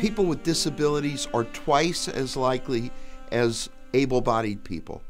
People with disabilities are twice as likely as able-bodied people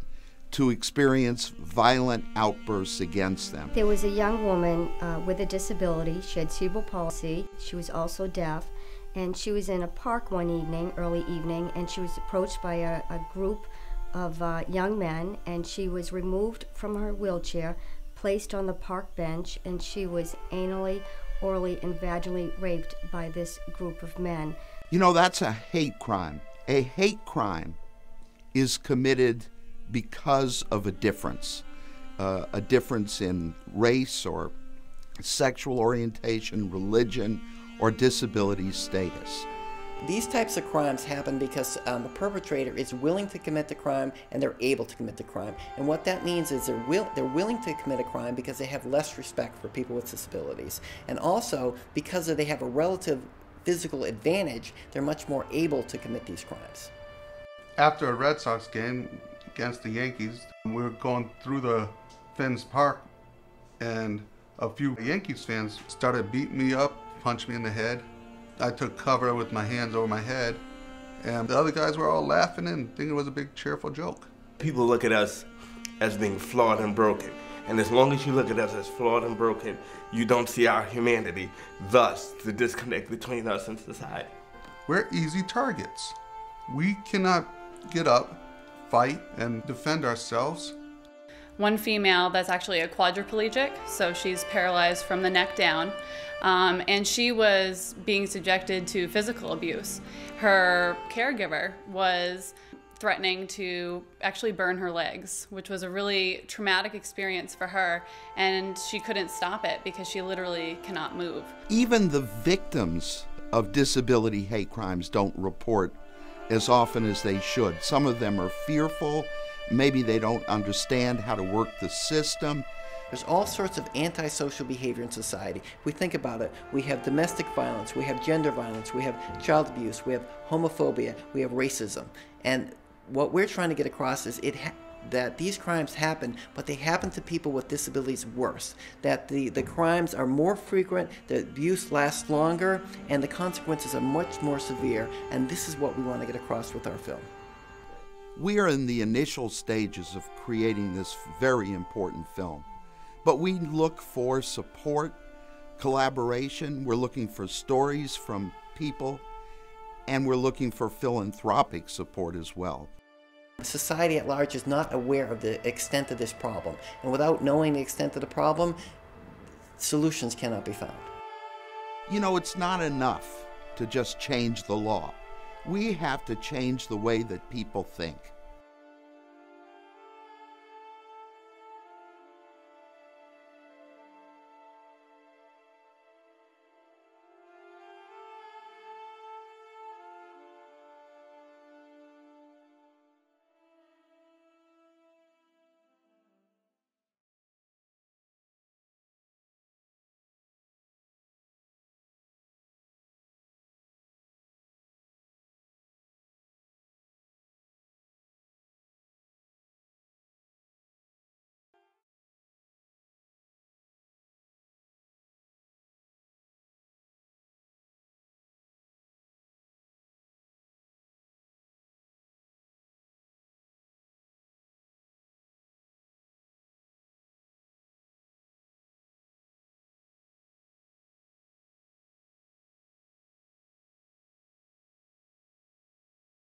to experience violent outbursts against them. There was a young woman with a disability. She had cerebral palsy. She was also deaf, and she was in a park one evening, early evening, and she was approached by a group of young men, and she was removed from her wheelchair, placed on the park bench, and she was anally, orally, and vaginally raped by this group of men. You know, that's a hate crime. A hate crime is committed because of a difference in race or sexual orientation, religion, or disability status. These types of crimes happen because the perpetrator is willing to commit the crime and they're able to commit the crime. And what that means is they're willing to commit a crime because they have less respect for people with disabilities. And also, because they have a relative physical advantage, they're much more able to commit these crimes. After a Red Sox game against the Yankees, we were going through the Fens Park, and a few Yankees fans started beating me up, punched me in the head. I took cover with my hands over my head, and the other guys were all laughing and thinking it was a big cheerful joke. People look at us as being flawed and broken, and as long as you look at us as flawed and broken, you don't see our humanity, thus the disconnect between us and society. We're easy targets. We cannot get up, fight, and defend ourselves. One female that's actually a quadriplegic, so she's paralyzed from the neck down, and she was being subjected to physical abuse. Her caregiver was threatening to actually burn her legs, which was a really traumatic experience for her, and she couldn't stop it because she literally cannot move. Even the victims of disability hate crimes don't report as often as they should. Some of them are fearful. Maybe they don't understand how to work the system. There's all sorts of antisocial behavior in society. If we think about it, we have domestic violence, we have gender violence, we have child abuse, we have homophobia, we have racism. And what we're trying to get across is that these crimes happen, but they happen to people with disabilities worse. That the crimes are more frequent, the abuse lasts longer, and the consequences are much more severe. And this is what we want to get across with our film. We are in the initial stages of creating this very important film, but we look for support, collaboration, we're looking for stories from people, and we're looking for philanthropic support as well. Society at large is not aware of the extent of this problem, and without knowing the extent of the problem, solutions cannot be found. You know, it's not enough to just change the law. We have to change the way that people think.